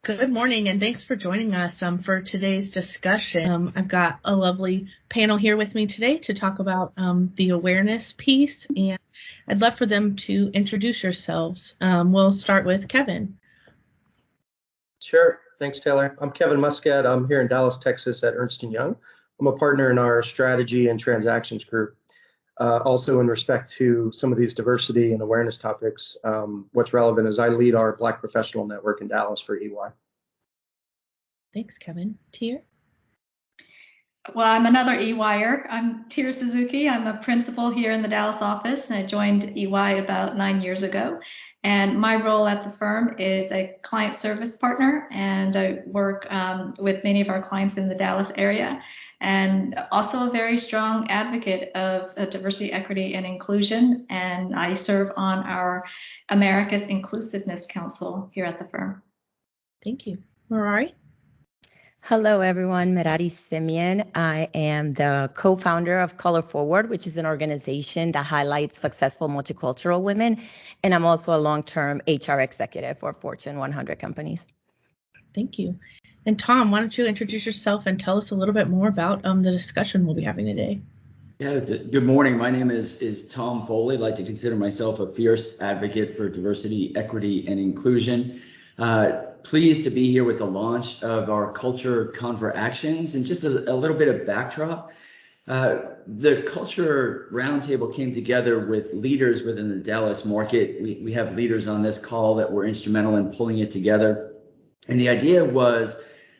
Good morning, and thanks for joining us for today's discussion. I've got a lovely panel here with me today to talk about the awareness piece, and I'd love for them to introduce yourselves. We'll start with Kevin. Sure. Thanks, Taylor. I'm Kevin Muskat. I'm here in Dallas, Texas at Ernst & Young. I'm a partner in our strategy and transactions group. Also in respect to some of these diversity and awareness topics, what's relevant is I lead our Black professional network in Dallas for EY. Thanks, Kevin. Thear? Well, I'm another EYer. I'm Thear Suzuki. I'm a principal here in the Dallas office, and I joined EY about 9 years ago. And my role at the firm is a client service partner, and I work with many of our clients in the Dallas area, and also a very strong advocate of diversity, equity, and inclusion. And I serve on our America's Inclusiveness Council here at the firm. Thank you. Merary? Hello, everyone. Merary Simeon. I am the co-founder of Color Forward, which is an organization that highlights successful multicultural women. And I'm also a long-term HR executive for Fortune 100 companies. Thank you. And Tom, why don't you introduce yourself and tell us a little bit more about the discussion we'll be having today. Yeah, good morning. My name is Tom Foley. I'd like to consider myself a fierce advocate for diversity, equity, and inclusion. Pleased to be here with the launch of our Culture Roundtable, and just a little bit of backdrop. The Culture Roundtable came together with leaders within the Dallas market. We have leaders on this call that were instrumental in pulling it together. And the idea was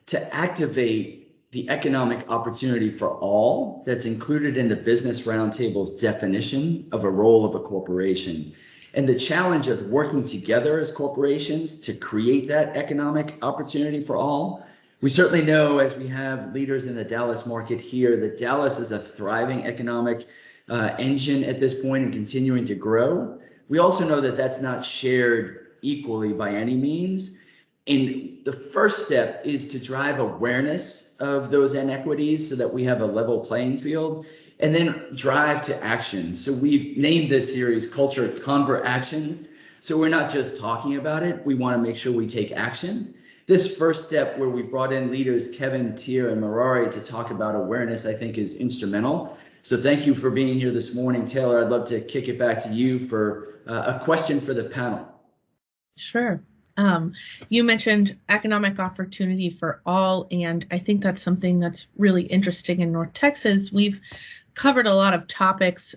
to activate the economic opportunity for all that's included in the Business Roundtable's definition of a role of a corporation. And the challenge of working together as corporations to create that economic opportunity for all. We certainly know, as we have leaders in the Dallas market here, that Dallas is a thriving economic engine at this point and continuing to grow. We also know that that's not shared equally by any means. And the first step is to drive awareness of those inequities so that we have a level playing field, and then drive to action. So we've named this series Culture Converactions. So we're not just talking about it, we want to make sure we take action. This first step where we brought in leaders Kevin, Thear, and Merary to talk about awareness, I think is instrumental. So thank you for being here this morning. Taylor, I'd love to kick it back to you for a question for the panel. Sure. You mentioned economic opportunity for all, and I think that's something that's really interesting in North Texas. We've covered a lot of topics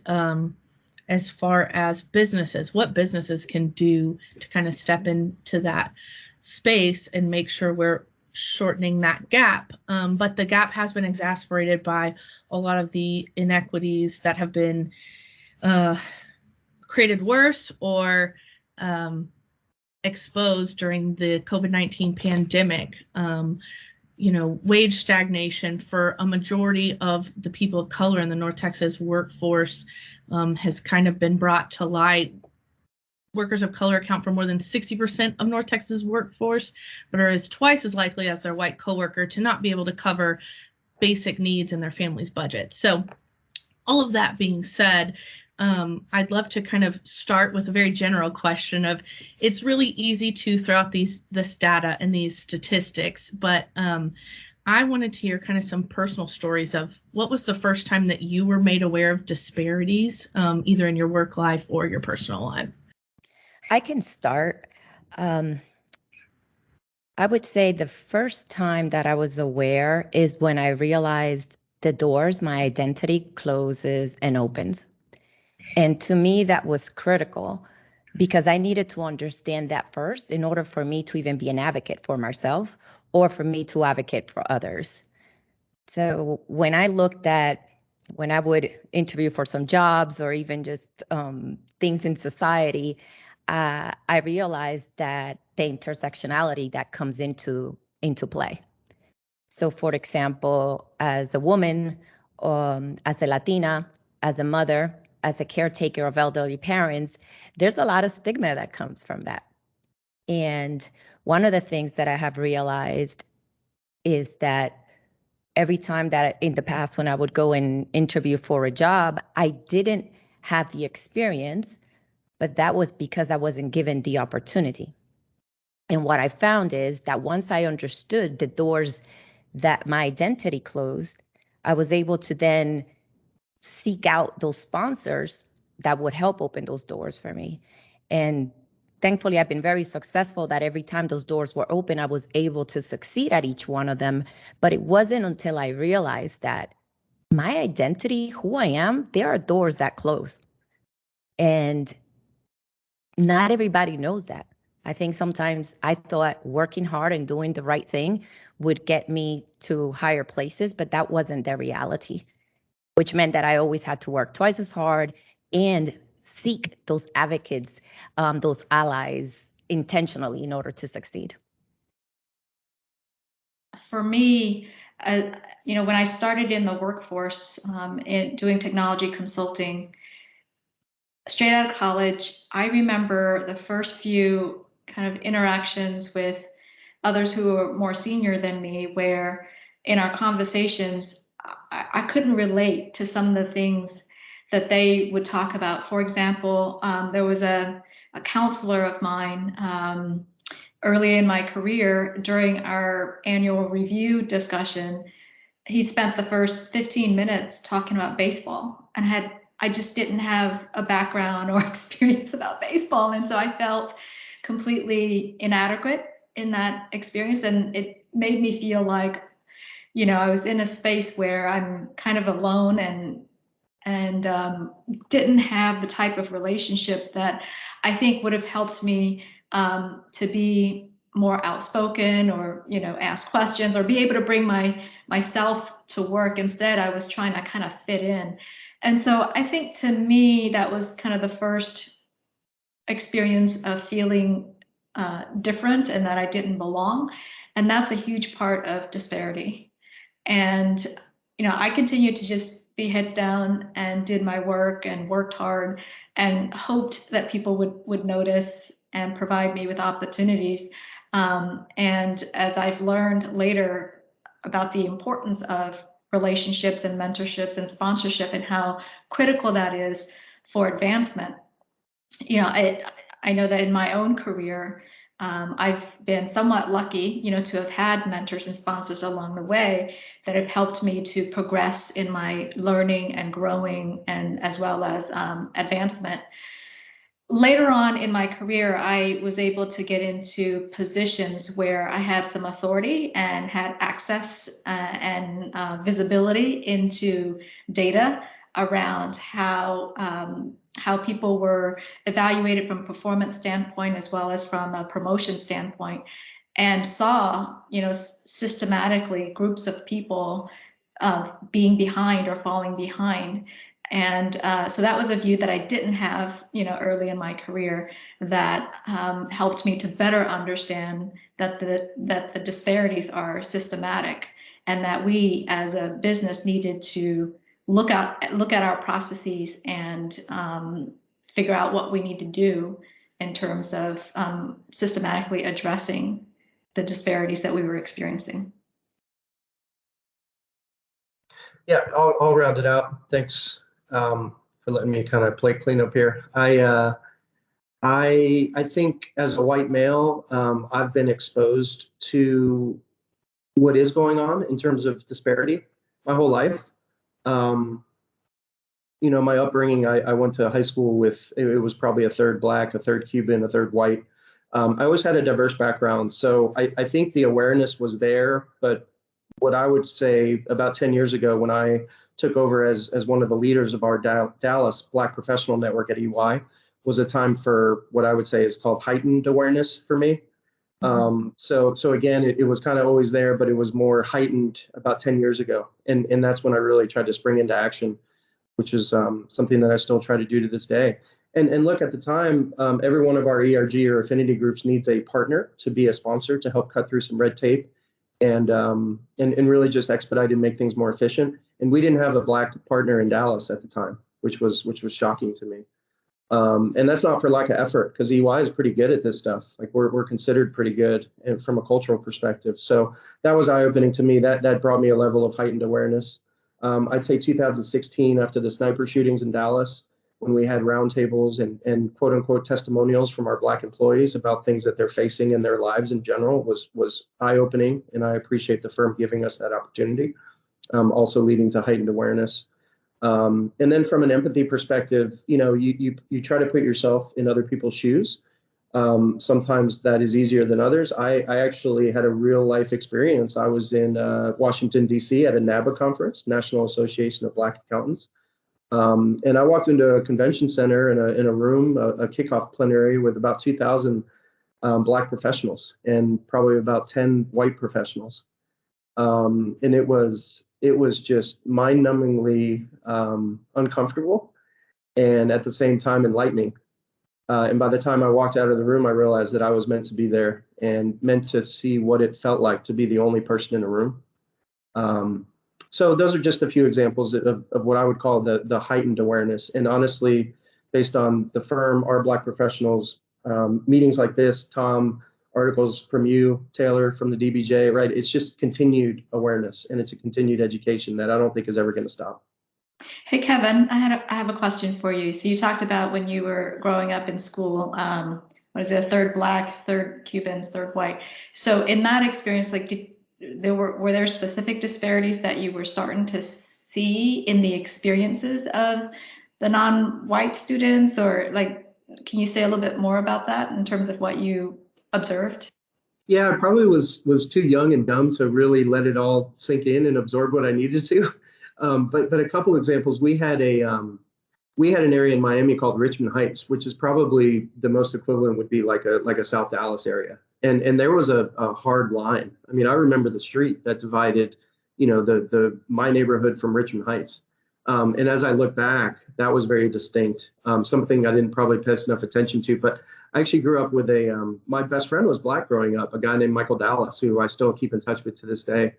as far as businesses, what businesses can do to kind of step into that space and make sure we're shortening that gap. But the gap has been exacerbated by a lot of the inequities that have been created worse or exposed during the COVID-19 pandemic. Wage stagnation for a majority of the people of color in the North Texas workforce has kind of been brought to light. Workers of color account for more than 60% of North Texas workforce, but are twice as likely as their white coworker to not be able to cover basic needs in their family's budget. So all of that being said, I'd love to kind of start with a very general question of, it's really easy to throw out this data and these statistics, but I wanted to hear kind of some personal stories of what was the first time that you were made aware of disparities, either in your work life or your personal life. I can start. I would say the first time that I was aware is when I realized the doors my identity closes and opens. And to me, that was critical because I needed to understand that first in order for me to even be an advocate for myself or for me to advocate for others. So when I would interview for some jobs or even just things in society, I realized that the intersectionality that comes into play. So for example, as a woman, as a Latina, as a mother, as a caretaker of elderly parents, there's a lot of stigma that comes from that. And one of the things that I have realized is that every time that in the past when I would go and interview for a job, I didn't have the experience, but that was because I wasn't given the opportunity. And what I found is that once I understood the doors that my identity closed, I was able to then seek out those sponsors that would help open those doors for me. And thankfully, I've been very successful that every time those doors were open, I was able to succeed at each one of them. But it wasn't until I realized that my identity, who I am, there are doors that close. And not everybody knows that. I think sometimes I thought working hard and doing the right thing would get me to higher places, but that wasn't the reality, which meant that I always had to work twice as hard and seek those advocates, those allies intentionally in order to succeed. For me, when I started in the workforce, doing technology consulting, straight out of college, I remember the first few kind of interactions with others who were more senior than me, where in our conversations, I couldn't relate to some of the things that they would talk about. For example, there was a counselor of mine early in my career during our annual review discussion. He spent the first 15 minutes talking about baseball, and I just didn't have a background or experience about baseball. And so I felt completely inadequate in that experience. And it made me feel like, I was in a space where I'm kind of alone and didn't have the type of relationship that I think would have helped me to be more outspoken, or ask questions, or be able to bring myself to work. Instead, I was trying to kind of fit in. And so I think, to me, that was kind of the first experience of feeling different and that I didn't belong. And that's a huge part of disparity. And I continued to just be heads down and did my work and worked hard and hoped that people would notice and provide me with opportunities. And as I've learned later about the importance of relationships and mentorships and sponsorship and how critical that is for advancement, I know that in my own career, I've been somewhat lucky, to have had mentors and sponsors along the way that have helped me to progress in my learning and growing, and as well as advancement. Later on in my career, I was able to get into positions where I had some authority and had access and visibility into data around how people were evaluated from a performance standpoint as well as from a promotion standpoint, and saw, systematically groups of people being behind or falling behind. And so that was a view that I didn't have, early in my career, that helped me to better understand that the disparities are systematic, and that we as a business needed to look at our processes and figure out what we need to do in terms of systematically addressing the disparities that we were experiencing. Yeah, I'll round it out. Thanks for letting me kind of play cleanup here. I think as a white male, I've been exposed to what is going on in terms of disparity my whole life. My upbringing, I went to high school with, it was probably a third Black, a third Cuban, a third white. I always had a diverse background. So I think the awareness was there, but what I would say about 10 years ago, when I took over as one of the leaders of our Dallas Black Professional Network at EY, was a time for what I would say is called heightened awareness for me. So again, it was kind of always there, but it was more heightened about 10 years ago. And that's when I really tried to spring into action, which is something that I still try to do to this day. And look, at the time, every one of our ERG or affinity groups needs a partner to be a sponsor to help cut through some red tape and really just expedite and make things more efficient. And we didn't have a Black partner in Dallas at the time, which was shocking to me. And that's not for lack of effort, because EY is pretty good at this stuff. Like we're considered pretty good from a cultural perspective. So that was eye-opening to me. That brought me a level of heightened awareness. I'd say 2016, after the sniper shootings in Dallas, when we had roundtables and quote unquote testimonials from our Black employees about things that they're facing in their lives in general was eye-opening, and I appreciate the firm giving us that opportunity, also leading to heightened awareness. And then from an empathy perspective, you try to put yourself in other people's shoes. Sometimes that is easier than others. I actually had a real life experience. I was in Washington, D.C. at a NABA conference, National Association of Black Accountants. And I walked into a convention center in a room, a kickoff plenary with about 2,000 Black professionals and probably about 10 white professionals. And it was just mind-numbingly uncomfortable and at the same time enlightening. And by the time I walked out of the room, I realized that I was meant to be there and meant to see what it felt like to be the only person in a room. So those are just a few examples of what I would call the heightened awareness. And honestly, based on the firm, our Black professionals, meetings like this, Tom, articles from you, Taylor, from the DBJ, right? It's just continued awareness, and it's a continued education that I don't think is ever going to stop. Hey, Kevin, I have a question for you. So you talked about when you were growing up in school, what is it, a third Black, third Cubans, third white. So in that experience, like, were there specific disparities that you were starting to see in the experiences of the non-white students, or like, can you say a little bit more about that in terms of what you observed? Yeah, I probably was too young and dumb to really let it all sink in and absorb what I needed to. But a couple examples, we had an area in Miami called Richmond Heights, which is probably the most equivalent would be like a South Dallas area. And there was a hard line. I mean, I remember the street that divided, my neighborhood from Richmond Heights. And as I look back, that was very distinct. Something I didn't probably pay enough attention to, but I actually grew up with my best friend was Black growing up, a guy named Michael Dallas, who I still keep in touch with to this day.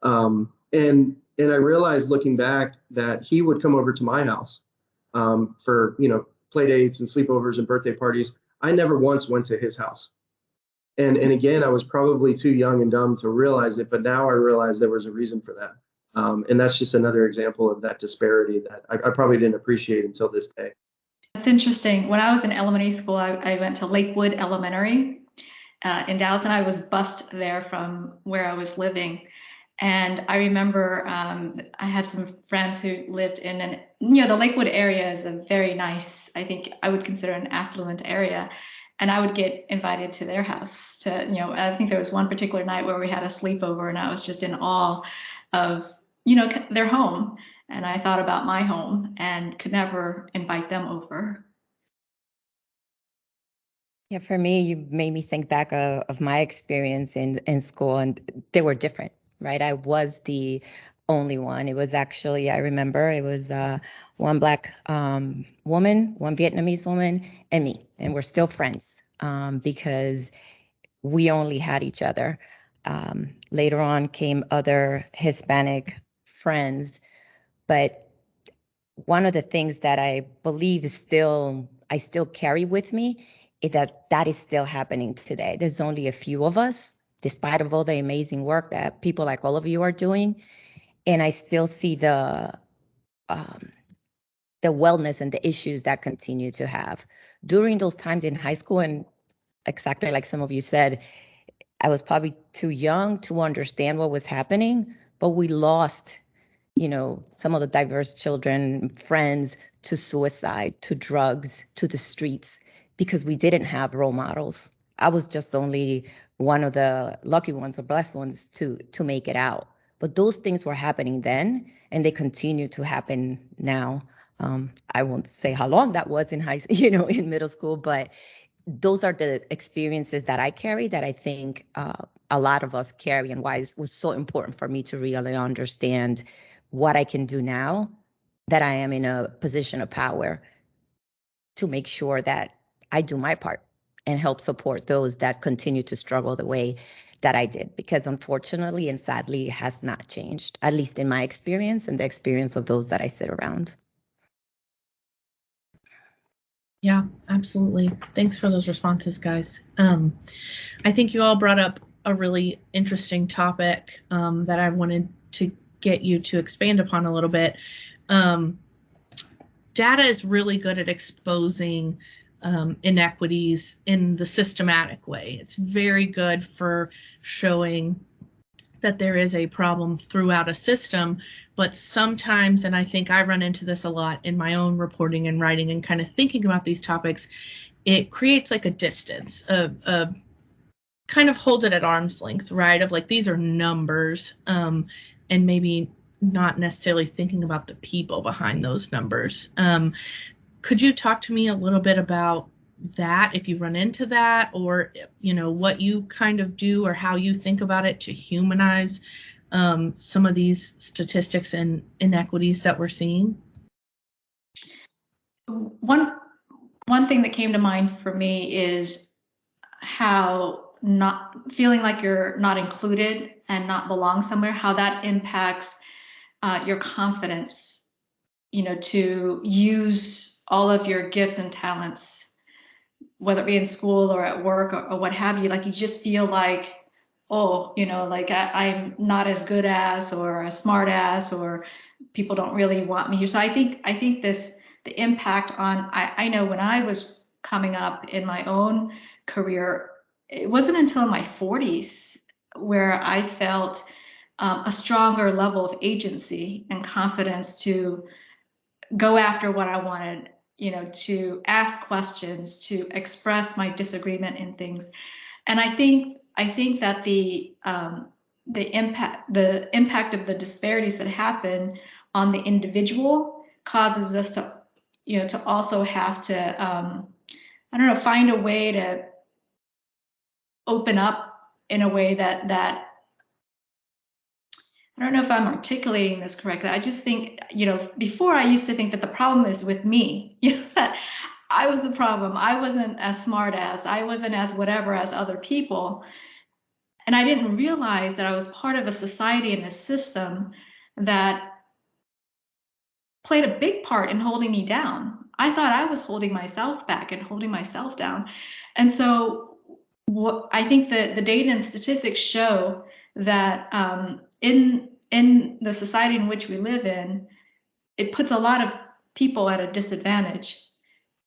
And I realized looking back that he would come over to my house for, play dates and sleepovers and birthday parties. I never once went to his house. And again, I was probably too young and dumb to realize it, but now I realize there was a reason for that. And that's just another example of that disparity that I probably didn't appreciate until this day. That's interesting. When I was in elementary school, I went to Lakewood Elementary in Dallas, and I was bused there from where I was living. And I remember I had some friends who lived in the Lakewood area is a very nice, I think I would consider an affluent area. And I would get invited to their house to, I think there was one particular night where we had a sleepover, and I was just in awe of, their home. And I thought about my home and could never invite them over. Yeah, for me, you made me think back of my experience in school, and they were different, right? I was the only one. It was actually, I remember, it was one Black woman, one Vietnamese woman, and me. And we're still friends because we only had each other. Later on came other Hispanic friends. But one of the things that I believe I still carry with me is that is still happening today. There's only a few of us, despite of all the amazing work that people like all of you are doing. And I still see the wellness and the issues that continue to have. During those times in high school, and exactly like some of you said, I was probably too young to understand what was happening, but we lost, some of the diverse children, friends, to suicide, to drugs, to the streets, because we didn't have role models. I was just only one of the lucky ones or blessed ones to make it out. But those things were happening then, and they continue to happen now. I won't say how long that was in in middle school, but those are the experiences that I carry that I think a lot of us carry, and why it was so important for me to really understand what I can do now that I am in a position of power to make sure that I do my part and help support those that continue to struggle the way that I did, because unfortunately and sadly it has not changed, at least in my experience and the experience of those that I sit around. Yeah, absolutely. Thanks for those responses, guys. I think you all brought up a really interesting topic that I wanted to get you to expand upon a little bit. data is really good at exposing inequities in the systematic way. It's very good for showing that there is a problem throughout a system, but sometimes, and I think I run into this a lot in my own reporting and writing and kind of thinking about these topics, it creates like a distance, kind of holds it at arm's length, right? Of like, these are numbers, and maybe not necessarily thinking about the people behind those numbers. Could you talk to me a little bit about that, if you run into that, or, you know, what you kind of do or how you think about it to humanize some of these statistics and inequities that we're seeing? One thing that came to mind for me is how not feeling like you're not included and not belong somewhere, how that impacts your confidence, you know, to use all of your gifts and talents, whether it be in school or at work or what have you. Like, you just feel like, oh, you know, like I'm not as good as, or a smart ass, or people don't really want me. So I think the impact on, I know when I was coming up in my own career, it wasn't until my 40s where I felt a stronger level of agency and confidence to go after what I wanted, you know, to ask questions, to express my disagreement in things. And I think that the impact of the disparities that happen on the individual causes us to, you know, to also have to, I don't know, find a way to open up in a way that I don't know if I'm articulating this correctly. I just think, you know, before I used to think that the problem is with me, you know, that I was the problem. I wasn't as smart as, I wasn't as whatever as other people. And I didn't realize that I was part of a society and a system that played a big part in holding me down. I thought I was holding myself back and holding myself down. And so what I think that the data and statistics show that in the society in which we live in, it puts a lot of people at a disadvantage.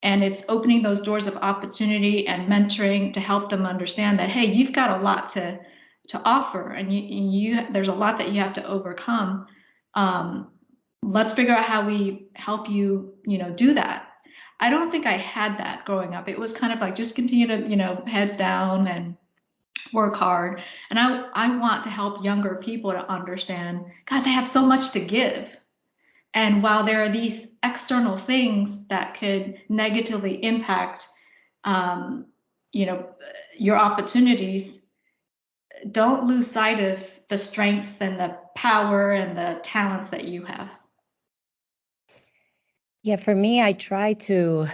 And it's opening those doors of opportunity and mentoring to help them understand that, hey, you've got a lot to offer, and you there's a lot that you have to overcome. Let's figure out how we help you, you know, do that. I don't think I had that growing up. It was kind of like, just continue to, you know, heads down and work hard. And I want to help younger people to understand, God, they have so much to give. And while there are these external things that could negatively impact, you know, your opportunities, don't lose sight of the strengths and the power and the talents that you have. Yeah, for me, I try to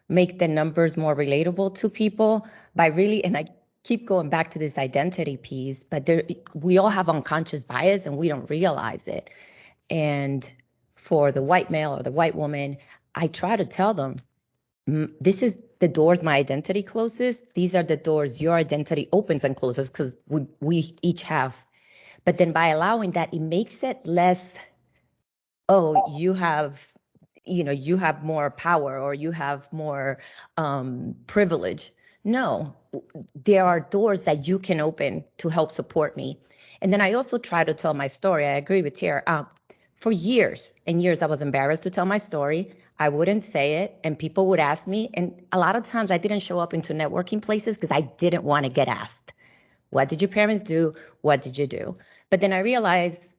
make the numbers more relatable to people by really, and I keep going back to this identity piece, but we all have unconscious bias and we don't realize it. And for the white male or the white woman, I try to tell them, this is the doors my identity closes. These are the doors your identity opens and closes, because we each have. But then by allowing that, it makes it less, oh, you have more power or you have more privilege. No, there are doors that you can open to help support me. And then I also try to tell my story. I agree with Thear. For years and years, I was embarrassed to tell my story. I wouldn't say it, and people would ask me. And a lot of times I didn't show up into networking places because I didn't want to get asked, what did your parents do? What did you do? But then I realized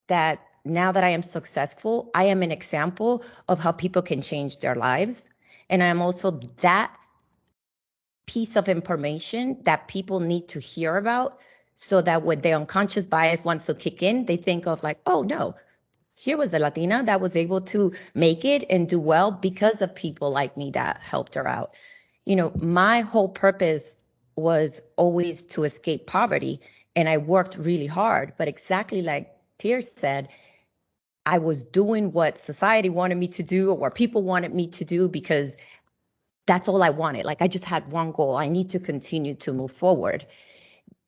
that now that I am successful, I am an example of how people can change their lives. And I'm also that piece of information that people need to hear about, so that when their unconscious bias wants to kick in, they think of like, oh no, here was a Latina that was able to make it and do well because of people like me that helped her out. You know, my whole purpose was always to escape poverty, and I worked really hard. But exactly like Thear said, I was doing what society wanted me to do or what people wanted me to do because that's all I wanted. Like, I just had one goal. I need to continue to move forward.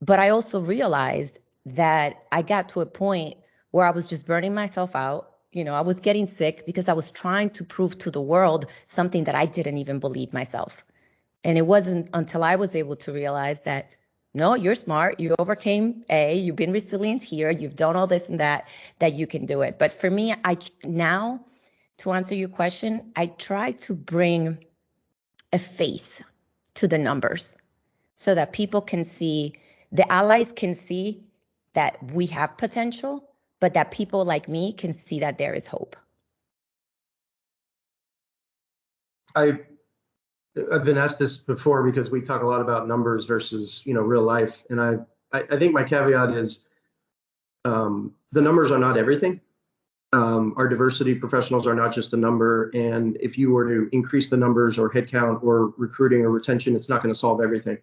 But I also realized that I got to a point where I was just burning myself out. I was getting sick because I was trying to prove to the world something that I didn't even believe myself. And it wasn't until I was able to realize that, no, you're smart, you overcame you've been resilient here, you've done all this and that you can do it. But for me, now, to answer your question, I try to bring a face to the numbers so that people can see, the allies can see that we have potential, but that people like me can see that there is hope. I've been asked this before because we talk a lot about numbers versus, real life. And I think my caveat is the numbers are not everything. Our diversity professionals are not just a number. And if you were to increase the numbers or headcount or recruiting or retention, it's not going to solve everything,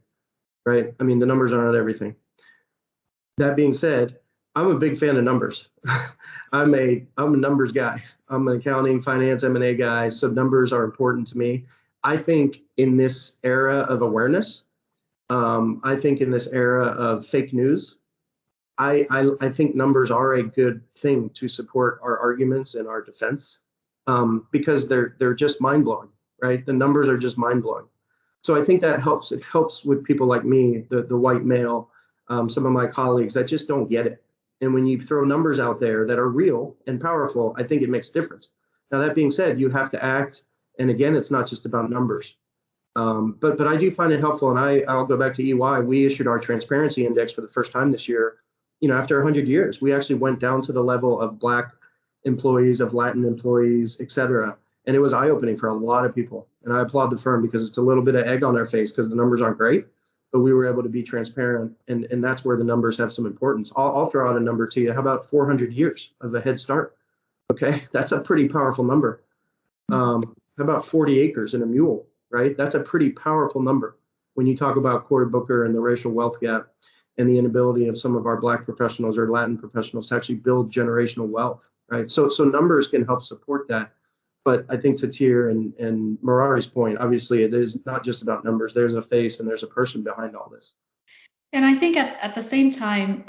right? I mean, the numbers are not everything. That being said, I'm a big fan of numbers. I'm a numbers guy. I'm an accounting, finance, M&A guy. So numbers are important to me. I think in this era of awareness, I think in this era of fake news, I think numbers are a good thing to support our arguments and our defense, because they're just mind blowing, right? The numbers are just mind blowing. So I think that helps. It helps with people like me, the white male, some of my colleagues that just don't get it. And when you throw numbers out there that are real and powerful, I think it makes a difference. Now, that being said, you have to act. And again, it's not just about numbers. But I do find it helpful. And I'll go back to EY. We issued our transparency index for the first time this year. After 100 years, we actually went down to the level of Black employees, of Latin employees, et cetera. And it was eye-opening for a lot of people. And I applaud the firm because it's a little bit of egg on their face because the numbers aren't great, but we were able to be transparent. And that's where the numbers have some importance. I'll throw out a number to you. How about 400 years of a head start? Okay, that's a pretty powerful number. How about 40 acres and a mule, right? That's a pretty powerful number when you talk about Cory Booker and the racial wealth gap and the inability of some of our Black professionals or Latin professionals to actually build generational wealth, right? So numbers can help support that. But I think to Thear and Merary's point, obviously it is not just about numbers. There's a face and there's a person behind all this. And I think at the same time,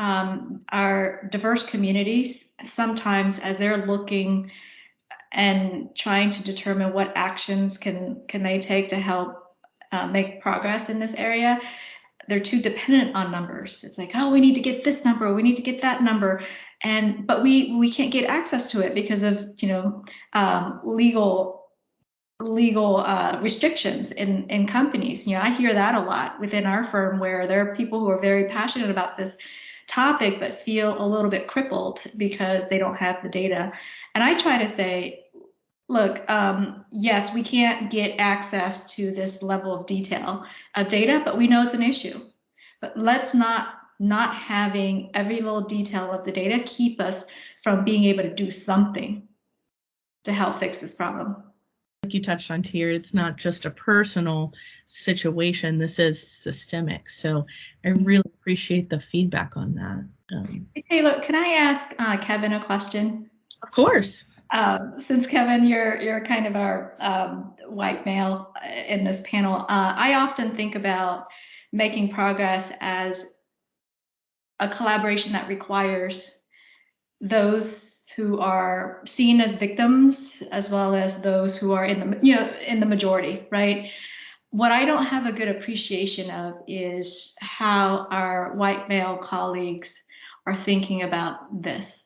our diverse communities, sometimes as they're looking and trying to determine what actions can they take to help make progress in this area, they're too dependent on numbers. It's like, oh, we need to get this number, we need to get that number, but we can't get access to it because of legal restrictions in companies. I hear that a lot within our firm, where there are people who are very passionate about this topic but feel a little bit crippled because they don't have the data. And I try to say, look, yes, we can't get access to this level of detail of data, but we know it's an issue. But let's not having every little detail of the data keep us from being able to do something to help fix this problem. Like you touched on, Thear, it's not just a personal situation. This is systemic. So I really appreciate the feedback on that. Hey, look, can I ask Kevin a question? Of course. Since Kevin, you're kind of our white male in this panel, I often think about making progress as a collaboration that requires those who are seen as victims as well as those who are in the majority, right? What I don't have a good appreciation of is how our white male colleagues are thinking about this.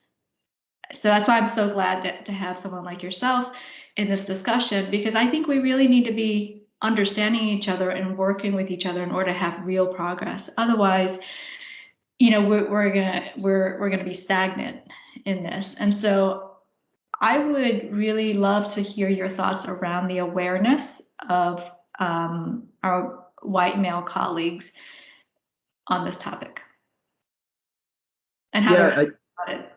So that's why I'm so glad to have someone like yourself in this discussion, because I think we really need to be understanding each other and working with each other in order to have real progress. Otherwise, we're gonna be stagnant in this. And so I would really love to hear your thoughts around the awareness of our white male colleagues on this topic. And how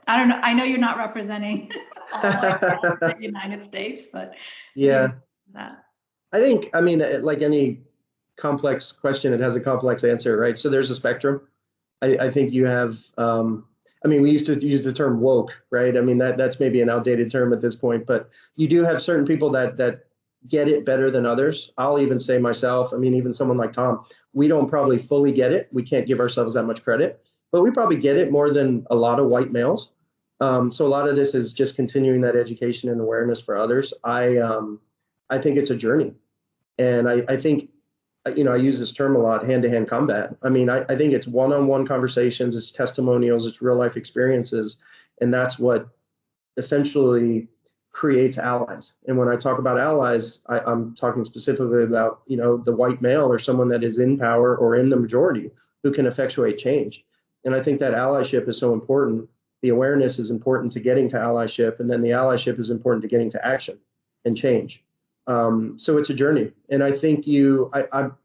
I don't know. I know you're not representing all the United States, but yeah, that. I think, like any complex question, it has a complex answer, right? So there's a spectrum. I think you have, we used to use the term woke, right? That's maybe an outdated term at this point, but you do have certain people that get it better than others. I'll even say myself, even someone like Tom, we don't probably fully get it. We can't give ourselves that much credit, but we probably get it more than a lot of white males. So a lot of this is just continuing that education and awareness for others. I think it's a journey. And I think, I use this term a lot, hand-to-hand combat. I mean, I think it's one-on-one conversations, it's testimonials, it's real life experiences. And that's what essentially creates allies. And when I talk about allies, I'm talking specifically about, the white male or someone that is in power or in the majority who can effectuate change. And I think that allyship is so important. The awareness is important to getting to allyship, and then the allyship is important to getting to action and change. So it's a journey. And I think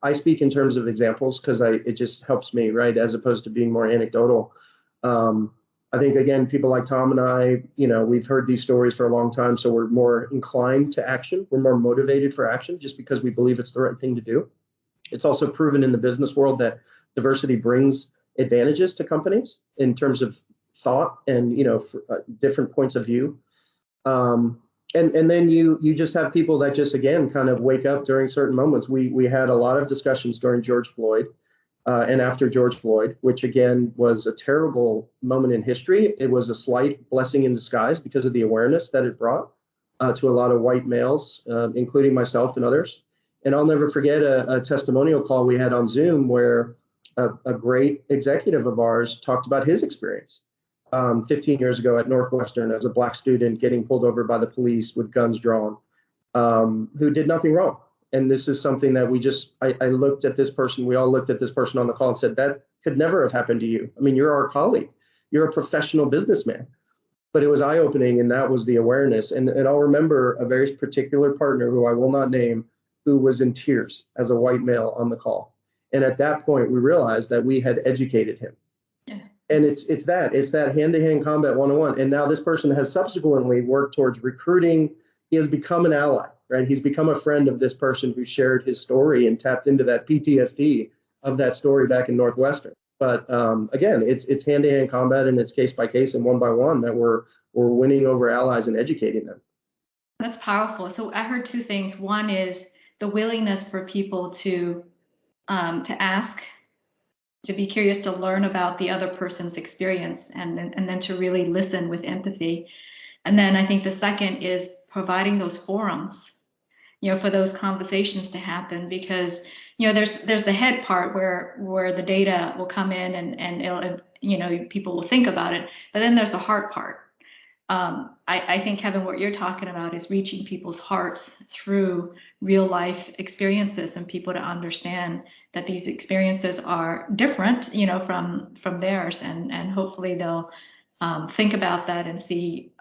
I speak in terms of examples because it just helps me, right? As opposed to being more anecdotal. I think, again, people like Tom and I, we've heard these stories for a long time, so we're more inclined to action. We're more motivated for action just because we believe it's the right thing to do. It's also proven in the business world that diversity brings advantages to companies in terms of thought and, different points of view. And then you just have people that just, again, kind of wake up during certain moments. We had a lot of discussions during George Floyd. And after George Floyd, which again was a terrible moment in history. It was a slight blessing in disguise because of the awareness that it brought to a lot of white males, including myself and others. And I'll never forget a testimonial call we had on Zoom where a great executive of ours talked about his experience 15 years ago at Northwestern as a Black student getting pulled over by the police with guns drawn, who did nothing wrong. And this is something that I looked at this person, we all looked at this person on the call and said, that could never have happened to you. I mean, you're our colleague, you're a professional businessman. But it was eye-opening, and that was the awareness. And I'll remember a very particular partner who I will not name, who was in tears as a white male on the call. And at that point, we realized that we had educated him. Yeah. And it's that hand-to-hand combat 101. And now this person has subsequently worked towards recruiting. He has become an ally. Right, he's become a friend of this person who shared his story and tapped into that PTSD of that story back in Northwestern. But again, it's hand-to-hand combat, and it's case by case and one by one that we're winning over allies and educating them. That's powerful. So I heard two things. One is the willingness for people to ask, to be curious, to learn about the other person's experience, and then to really listen with empathy. And then I think the second is providing those forums, for those conversations to happen, because, there's the head part where the data will come in and it'll, people will think about it, but then there's the heart part. I think, Kevin, what you're talking about is reaching people's hearts through real life experiences, and people to understand that these experiences are different, from theirs, and hopefully they'll think about that and see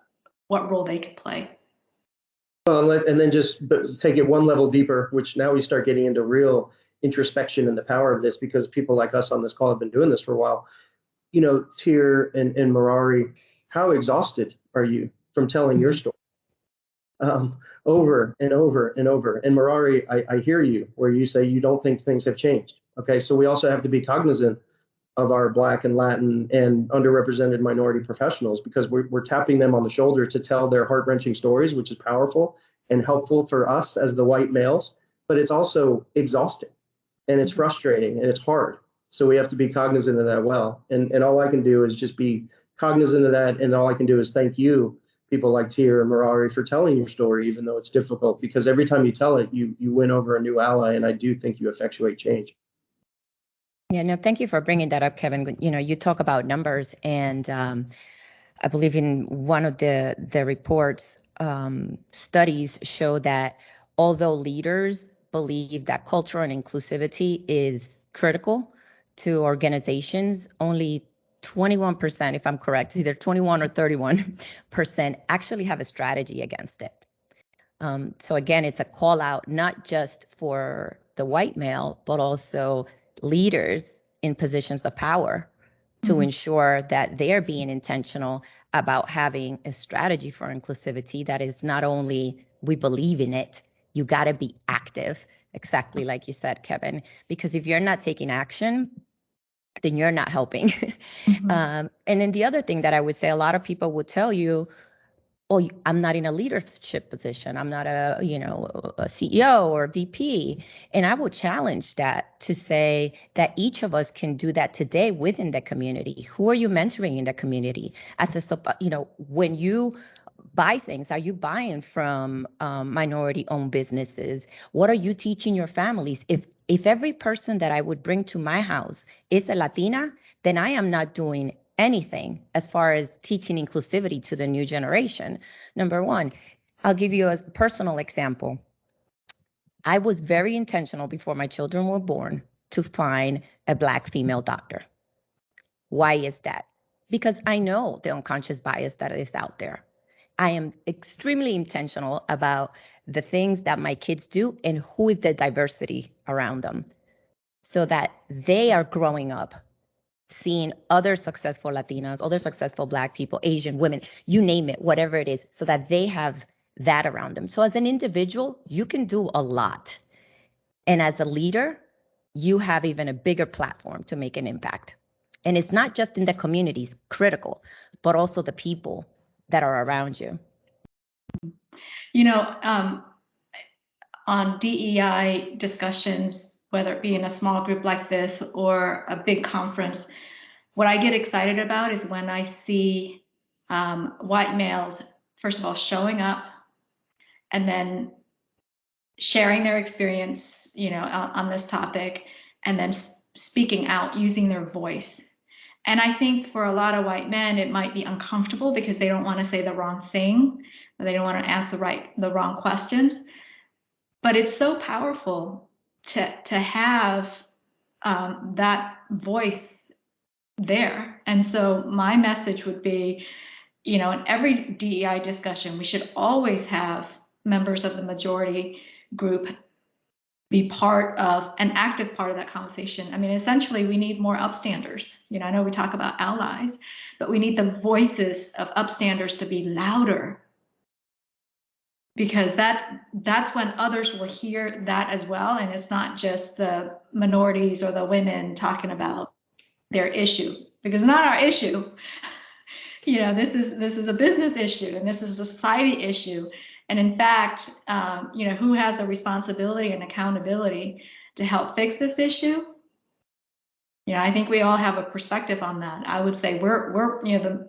what role they could play. Well, and then just take it one level deeper, which now we start getting into real introspection and the power of this, because people like us on this call have been doing this for a while. Thear and Merary, how exhausted are you from telling your story over and over and over? And Merary, I hear you where you say you don't think things have changed. Okay, so we also have to be cognizant of our Black and Latin and underrepresented minority professionals, because we're tapping them on the shoulder to tell their heart-wrenching stories, which is powerful and helpful for us as the white males, but it's also exhausting and it's frustrating and it's hard. So we have to be cognizant of that well. And all I can do is just be cognizant of that. And all I can do is thank you, people like Thear and Merary, for telling your story, even though it's difficult, because every time you tell it, you win over a new ally. And I do think you effectuate change. Yeah, no, thank you for bringing that up, Kevin. You talk about numbers, and I believe in one of the reports, studies show that although leaders believe that culture and inclusivity is critical to organizations, only 21%, if I'm correct, either 21 or 31% actually have a strategy against it. So again, it's a call out, not just for the white male, but also leaders in positions of power to ensure that they're being intentional about having a strategy for inclusivity that is not only we believe in it, you got to be active, exactly like you said, Kevin, because if you're not taking action, then you're not helping. And then the other thing that I would say, a lot of people would tell you, oh, I'm not in a leadership position. I'm not a CEO or a VP. And I would challenge that to say that each of us can do that today within the community. Who are you mentoring in the community? When you buy things, are you buying from minority-owned businesses? What are you teaching your families? If every person that I would bring to my house is a Latina, then I am not doing anything as far as teaching inclusivity to the new generation. Number one, I'll give you a personal example. I was very intentional before my children were born to find a Black female doctor. Why is that? Because I know the unconscious bias that is out there. I am extremely intentional about the things that my kids do and who is the diversity around them, so that they are growing up seeing other successful Latinas, other successful Black people, Asian women, you name it, whatever it is, so that they have that around them. So as an individual, you can do a lot. And as a leader, you have even a bigger platform to make an impact. And it's not just in the communities, critical, but also the people that are around you. On DEI discussions, whether it be in a small group like this or a big conference, what I get excited about is when I see white males, first of all, showing up and then sharing their experience, on this topic, and then speaking out, using their voice. And I think for a lot of white men, it might be uncomfortable because they don't want to say the wrong thing, or they don't want to ask the wrong questions. But it's so powerful to have that voice there. And so my message would be, in every DEI discussion, we should always have members of the majority group be an active part of that conversation. I mean, essentially, we need more upstanders. I know we talk about allies, but we need the voices of upstanders to be louder, because that's when others will hear that as well. And it's not just the minorities or the women talking about their issue, because it's not our issue. This is a business issue, and this is a society issue. And in fact, who has the responsibility and accountability to help fix this issue? I think we all have a perspective on that. I would say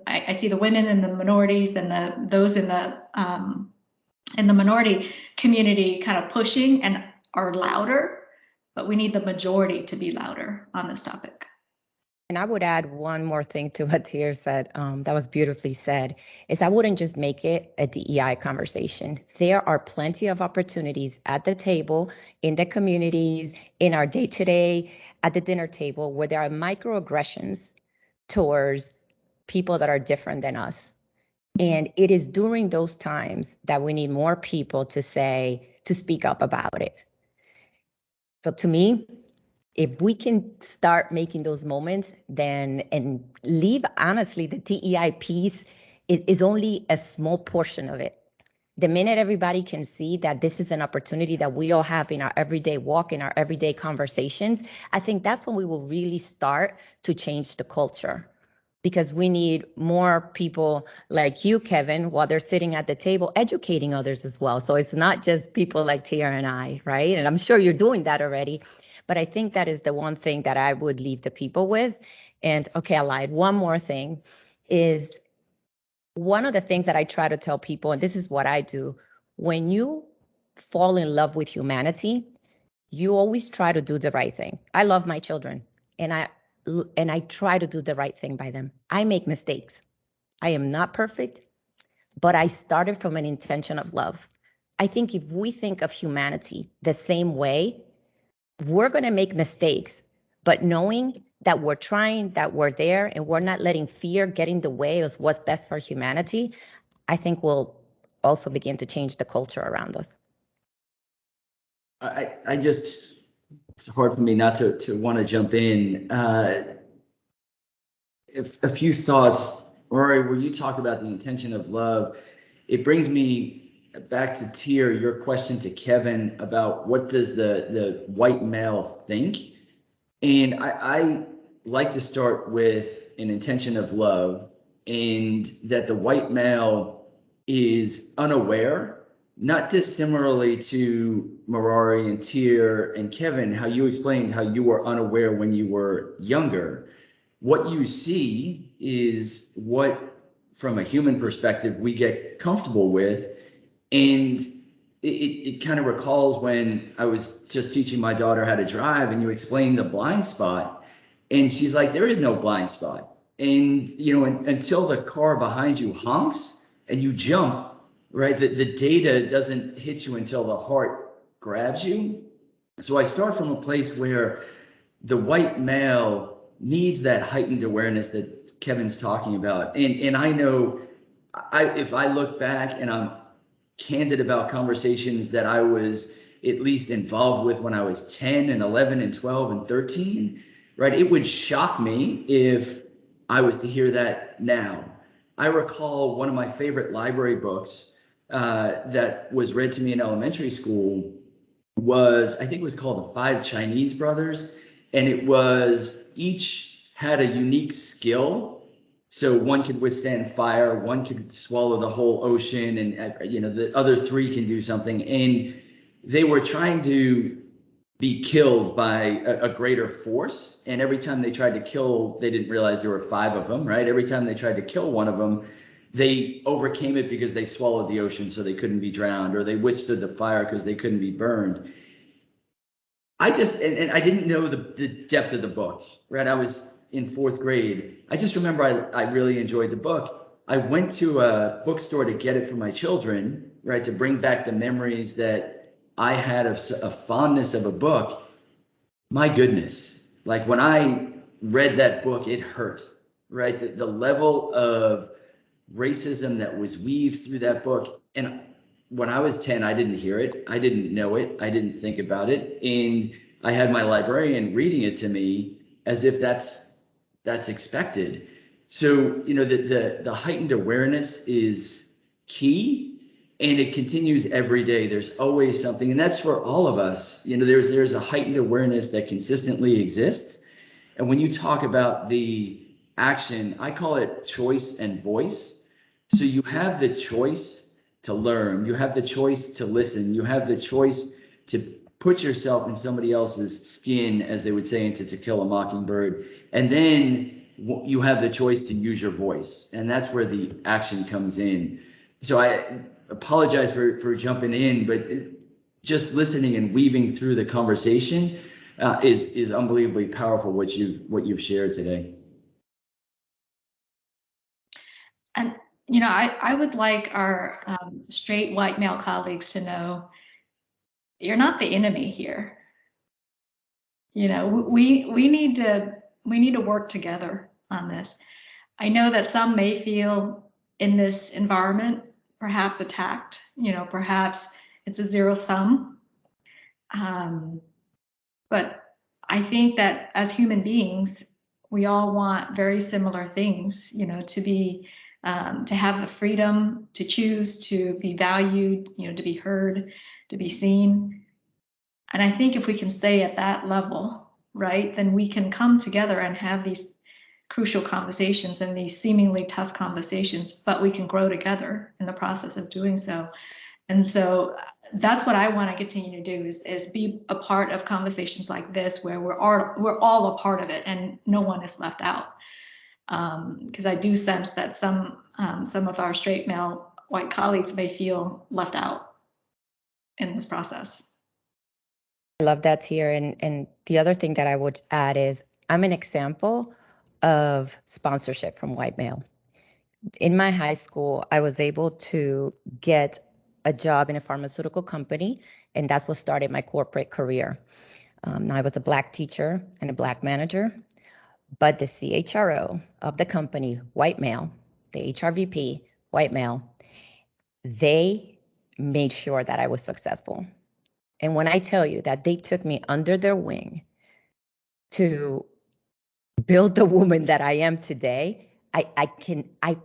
I see the women and the minorities and those in the minority community kind of pushing and are louder, but we need the majority to be louder on this topic. And I would add one more thing to what Thear said, that was beautifully said, is I wouldn't just make it a DEI conversation. There are plenty of opportunities at the table, in the communities, in our day-to-day, at the dinner table, where there are microaggressions towards people that are different than us. And it is during those times that we need more people to speak up about it. So to me, if we can start making those moments, and leave, honestly, the DEI piece is only a small portion of it. The minute everybody can see that this is an opportunity that we all have in our everyday walk, in our everyday conversations, I think that's when we will really start to change the culture. Because we need more people like you, Kevin, while they're sitting at the table, educating others as well. So it's not just people like Thear and I, right? And I'm sure you're doing that already. But I think that is the one thing that I would leave the people with. And okay, I lied. One more thing is, one of the things that I try to tell people, and this is what I do, when you fall in love with humanity, you always try to do the right thing. I love my children, and I try to do the right thing by them. I make mistakes. I am not perfect, but I started from an intention of love. I think if we think of humanity the same way, we're going to make mistakes, but knowing that we're trying, that we're there, and we're not letting fear get in the way of what's best for humanity, I think we'll also begin to change the culture around us. It's hard for me not to want to jump in. If a few thoughts, Merary, where you talk about the intention of love, it brings me back to Thear, your question to Kevin about what does the white male think? And I like to start with an intention of love, and that the white male is unaware, not dissimilarly to Merary and Thear and Kevin, how you explained how you were unaware when you were younger. What you see is what, from a human perspective, we get comfortable with. And it kind of recalls when I was just teaching my daughter how to drive and you explained the blind spot. And she's like, there is no blind spot. And, you know, until the car behind you honks and you jump, right, the data doesn't hit you until the heart grabs you. So I start from a place where the white male needs that heightened awareness that Kevin's talking about. And I know if I look back and I'm candid about conversations that I was at least involved with when I was 10 and 11 and 12 and 13, right? It would shock me if I was to hear that now. I recall one of my favorite library books that was read to me in elementary school was, I think it was called The Five Chinese Brothers. And it was, each had a unique skill. So one could withstand fire, one could swallow the whole ocean, and you know, the other three can do something. And they were trying to be killed by a greater force. And every time they tried to kill, they didn't realize there were five of them, right? Every time they tried to kill one of them, they overcame it because they swallowed the ocean so they couldn't be drowned, or they withstood the fire because they couldn't be burned. I just, and I didn't know the depth of the book, right? I was in fourth grade. I just remember I really enjoyed the book. I went to a bookstore to get it for my children, right? To bring back the memories that I had of a fondness of a book. My goodness, like when I read that book, it hurt, right? The level of racism that was weaved through that book. And when I was 10, I didn't hear it. I didn't know it. I didn't think about it. And I had my librarian reading it to me as if that's expected. So, you know, the heightened awareness is key, and it continues every day. There's always something, and that's for all of us. You know, there's a heightened awareness that consistently exists. And when you talk about the action, I call it choice and voice. So you have the choice to learn, you have the choice to listen, you have the choice to put yourself in somebody else's skin, as they would say in To Kill a Mockingbird. And then you have the choice to use your voice. And that's where the action comes in. So I apologize for jumping in, but just listening and weaving through the conversation is unbelievably powerful, what you've shared today. And, you know, I would like our straight white male colleagues to know you're not the enemy here. You know, we need to work together on this. I know that some may feel in this environment perhaps attacked, you know, perhaps it's a zero sum. But I think that as human beings, we all want very similar things, you know, to be to have the freedom to choose, to be valued, you know, to be heard, to be seen. And I think if we can stay at that level, right, then we can come together and have these crucial conversations and these seemingly tough conversations, but we can grow together in the process of doing so. And so that's what I want to continue to do is be a part of conversations like this, where we're all a part of it and no one is left out. Because I do sense that some of our straight male white colleagues may feel left out in this process. I love that here. And the other thing that I would add is I'm an example of sponsorship from white male. In my high school, I was able to get a job in a pharmaceutical company, and that's what started my corporate career. Now I was a Black teacher and a Black manager, but the CHRO of the company, white male, the HRVP, white male, they made sure that I was successful. And when I tell you that they took me under their wing to build the woman that I am today, I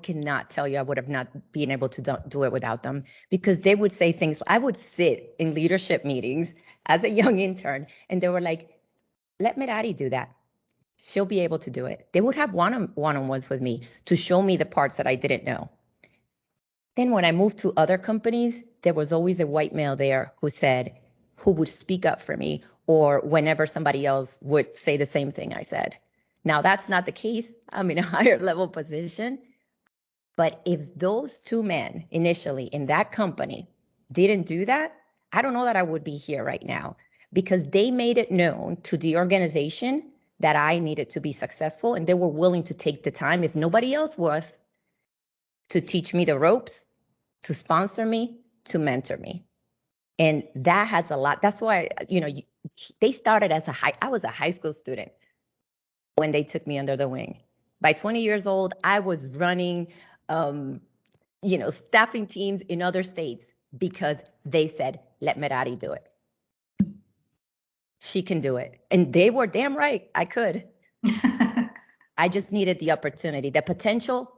cannot tell you I would have not been able to do it without them, because they would say things. I would sit in leadership meetings as a young intern, and they were like, let Merary do that. She'll be able to do it. They would have one-on-ones with me to show me the parts that I didn't know. Then when I moved to other companies, there was always a white male there who would speak up for me, or whenever somebody else would say the same thing I said. Now, that's not the case. I'm in a higher level position. But if those two men initially in that company didn't do that, I don't know that I would be here right now, because they made it known to the organization that I needed to be successful, and they were willing to take the time, if nobody else was, to teach me the ropes, to sponsor me, to mentor me. And that has a lot. That's why, they started as I was a high school student when they took me under the wing. By 20 years old, I was running, staffing teams in other states because they said, let Merary do it. She can do it. And they were damn right. I could. I just needed the opportunity. The potential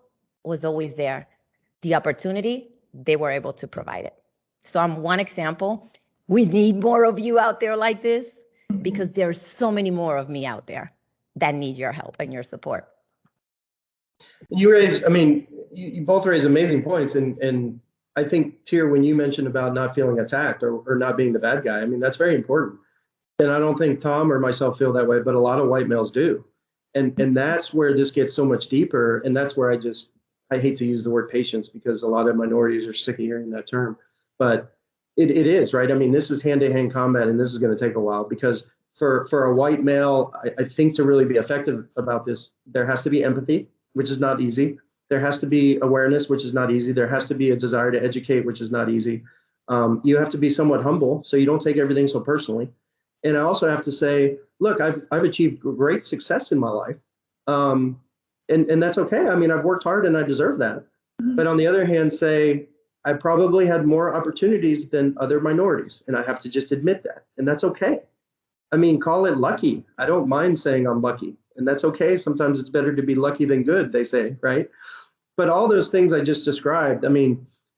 was always there. The opportunity, they were able to provide it. So I'm one example. We need more of you out there like this, because there's so many more of me out there that need your help and your support. You both raise amazing points. And I think, Thear, when you mentioned about not feeling attacked or not being the bad guy, that's very important. And I don't think Tom or myself feel that way, but a lot of white males do. And that's where this gets so much deeper. And that's where I hate to use the word patience, because a lot of minorities are sick of hearing that term. But it is, right? This is hand-to-hand combat, and this is going to take a while, because for a white male, I think to really be effective about this, there has to be empathy, which is not easy. There has to be awareness, which is not easy. There has to be a desire to educate, which is not easy. You have to be somewhat humble, so you don't take everything so personally. And I also have to say, look, I've achieved great success in my life. And that's okay. I've worked hard and I deserve that. Mm-hmm. But on the other hand, say, I probably had more opportunities than other minorities. And I have to just admit that. And that's okay. Call it lucky. I don't mind saying I'm lucky. And that's okay. Sometimes it's better to be lucky than good, they say, right? But all those things I just described,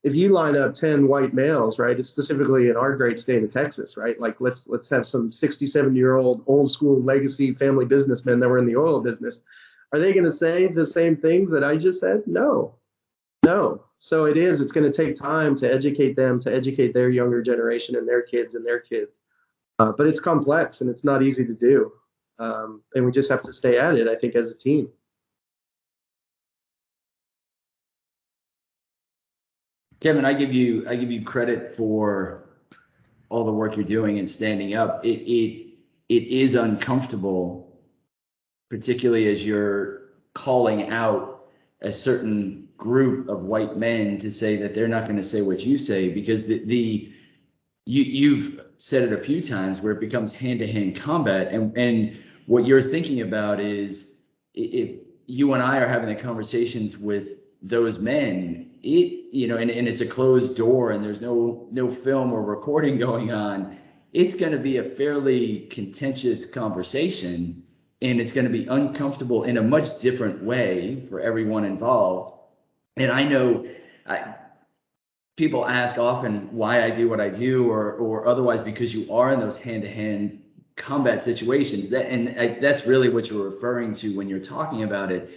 if you line up 10 white males, right, specifically in our great state of Texas, right, like let's have some 67-year-old old school legacy family businessmen that were in the oil business. Are they going to say the same things that I just said? No. So it's going to take time to educate them, to educate their younger generation and their kids and their kids. But it's complex and it's not easy to do. And we just have to stay at it, I think, as a team. Kevin, I give you credit for all the work you're doing and standing up. It is uncomfortable, particularly as you're calling out a certain group of white men to say that they're not going to say what you say, because you've said it a few times where it becomes hand-to-hand combat, and what you're thinking about is, if you and I are having the conversations with those men, and it's a closed door and there's no film or recording going on, it's going to be a fairly contentious conversation, and it's going to be uncomfortable in a much different way for everyone involved. And I know people ask often why I do what I do, or otherwise, because you are in those hand-to-hand combat situations. That's really what you're referring to when you're talking about it.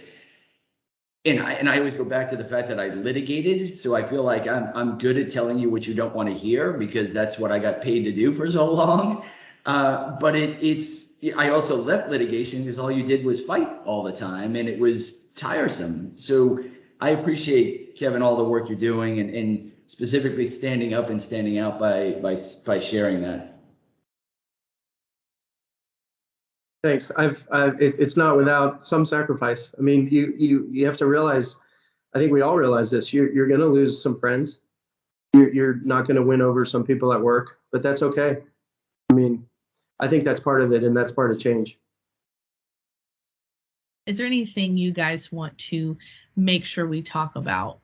And I always go back to the fact that I litigated, so I feel like I'm good at telling you what you don't want to hear, because that's what I got paid to do for so long. But I also left litigation because all you did was fight all the time, and it was tiresome. So I appreciate, Kevin, all the work you're doing, and specifically standing up and standing out by sharing that. Thanks. It's not without some sacrifice. You have to realize, I think we all realize this, you're going to lose some friends. You're not going to win over some people at work, but that's okay. I think that's part of it, and that's part of change. Is there anything you guys want to make sure we talk about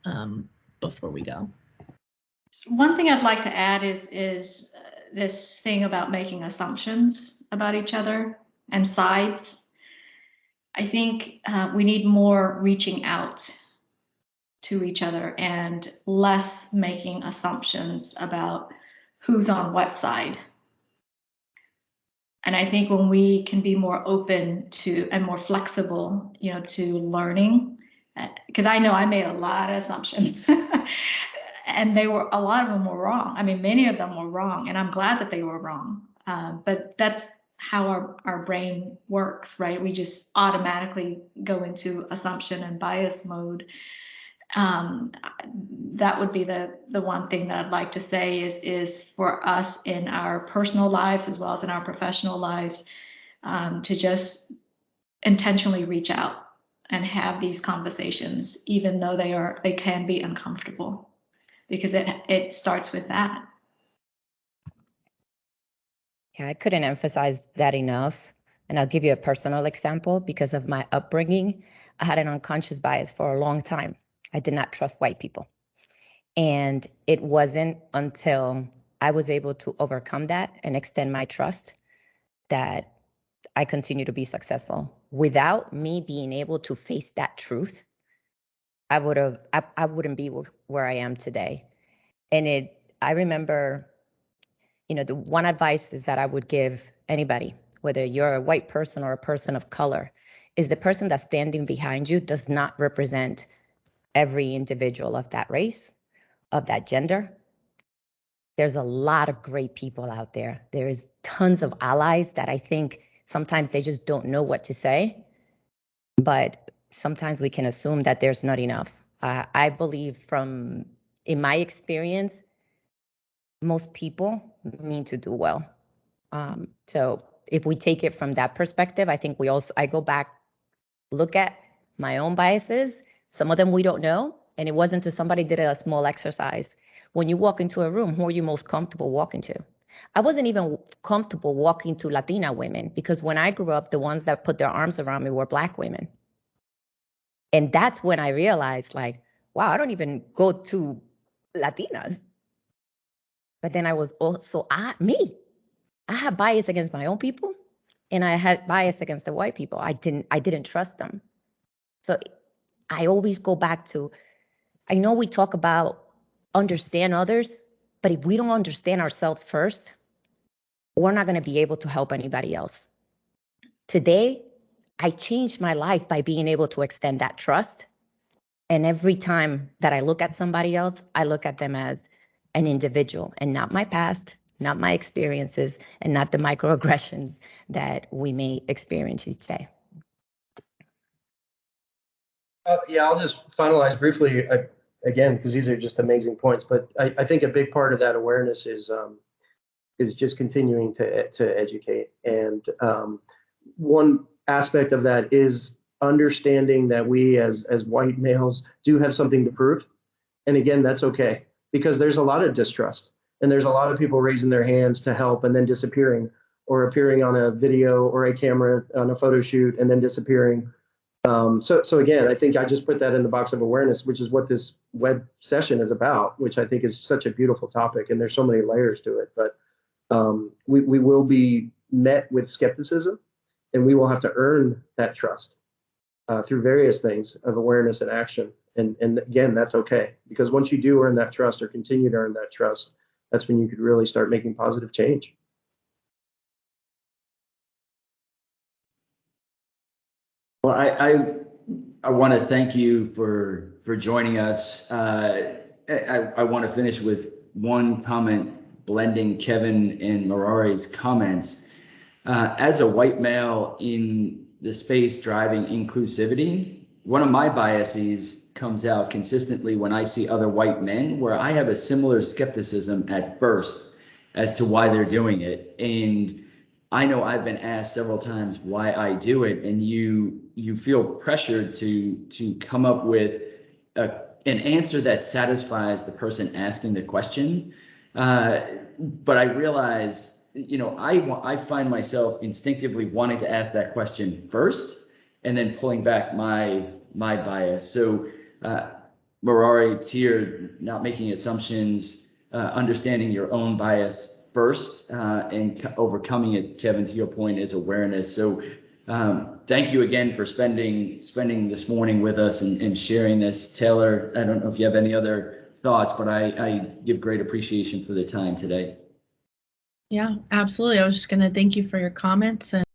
before we go? One thing I'd like to add is this thing about making assumptions about each other and sides. I think we need more reaching out to each other and less making assumptions about who's on what side. And I think when we can be more open to and more flexible, to learning, because I know I made a lot of assumptions and a lot of them were wrong. I mean, many of them were wrong, and I'm glad that they were wrong. But that's how our brain works, right? We just automatically go into assumption and bias mode. That would be the one thing that I'd like to say is for us in our personal lives as well as in our professional lives, to just intentionally reach out and have these conversations, even though they can be uncomfortable, because it starts with that. Yeah, I couldn't emphasize that enough. And I'll give you a personal example. Because of my upbringing, I had an unconscious bias for a long time. I did not trust white people. And it wasn't until I was able to overcome that and extend my trust that I continue to be successful. Without me being able to face that truth, I wouldn't be where I am today. And I remember, the one advice is that I would give anybody, whether you're a white person or a person of color, is the person that's standing behind you does not represent every individual of that race, of that gender. There's a lot of great people out there. There is tons of allies that I think sometimes they just don't know what to say, but sometimes we can assume that there's not enough. I believe in my experience, most people mean to do well. So if we take it from that perspective, I think I go back, look at my own biases. Some of them we don't know. And it wasn't until somebody did a small exercise. When you walk into a room, who are you most comfortable walking to? I wasn't even comfortable walking to Latina women, because when I grew up, the ones that put their arms around me were Black women. And that's when I realized, like, wow, I don't even go to Latinas. But then I was also I had bias against my own people, and I had bias against the white people. I didn't trust them. So I always go back to, I know we talk about understand others, but if we don't understand ourselves first, we're not going to be able to help anybody else. Today, I changed my life by being able to extend that trust. And every time that I look at somebody else, I look at them as an individual and not my past, not my experiences, and not the microaggressions that we may experience each day. Yeah, I'll just finalize briefly again, because these are just amazing points. But I think a big part of that awareness is just continuing to educate. And one aspect of that is understanding that we as white males do have something to prove. And again, that's okay, because there's a lot of distrust, and there's a lot of people raising their hands to help and then disappearing, or appearing on a video or a camera on a photo shoot and then disappearing. So again, I think I just put that in the box of awareness, which is what this web session is about, which I think is such a beautiful topic, and there's so many layers to it. But we will be met with skepticism, and we will have to earn that trust through various things of awareness and action. And again, that's okay, because once you do earn that trust or continue to earn that trust, that's when you could really start making positive change. Well, I want to thank you for joining us. I want to finish with one comment, blending Kevin and Merary's comments. As a white male in the space driving inclusivity, one of my biases comes out consistently when I see other white men, where I have a similar skepticism at first as to why they're doing it. And I know I've been asked several times why I do it, and you feel pressured to come up with an answer that satisfies the person asking the question. But I realize, I find myself instinctively wanting to ask that question first, and then pulling back my bias. So Merary, Thear, not making assumptions, understanding your own bias first, and overcoming it, Kevin, to your point, is awareness. So thank you again for spending this morning with us and sharing this. Taylor, I don't know if you have any other thoughts, but I give great appreciation for the time today. Yeah, absolutely. I was just going to thank you for your comments, and